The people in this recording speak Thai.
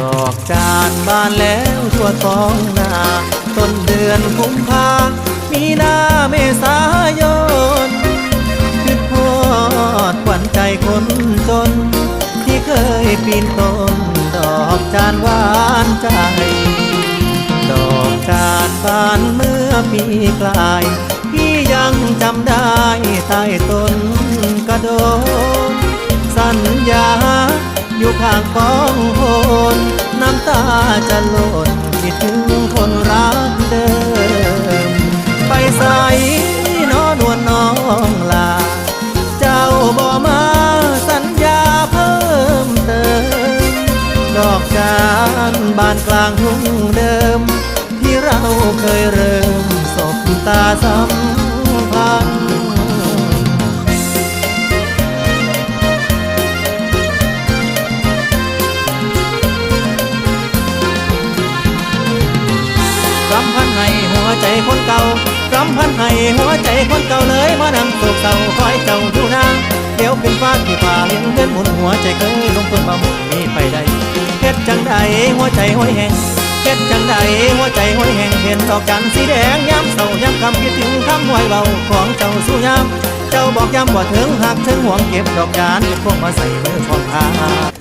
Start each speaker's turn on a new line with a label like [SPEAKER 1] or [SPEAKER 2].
[SPEAKER 1] ดอกจานบานแล้วทั่วท้องนาต้นเดือนกุมภามีนาเมษายนคิดฮอดขวัญใจคนจนที่เคยปีนต้นดอกจานหวานใจดอกจานบานเมื่อปีกลายพี่ยังจำได้ใต้ต้นกระโดนสัญญาอยู่ข้างกองโหนน้ำตาจะหล่นคิดถึงคนรักเดิมไปใส่นอนวลน้องลาเจ้าบ่มาสัญญาเพิ่มเติมดอกจานบานกลางทุ่งเดิมที่เราเคยเริ่มสบตาสัมพันธ์รำพันให้หัวใจคนเก่ารำพันให้หัวใจคนเก่าเลยมานั่งโศกเศร้าคอยเจ้าดูนางเดี๋ยวขึ้นฟ้าที่ฟ้าเลี้ยงเดินหมุนหัวใจเคยลงทุนมาหมุนมีไปได้เฮ็ดจังใดหัวใจห้อยแห้งเฮ็ดจังใดหัวใจห้อยแห้งเห็นดอกจันทร์สีแดงย้ำเศร้าย้ำคำคิดถึงคำห้อยเบาของเจ้าสู้ย้ำเจ้าบอกย้ำว่าถึงหักถึงห่วงเก็บดอกจานเก็บพวกมาใส่มือของข้า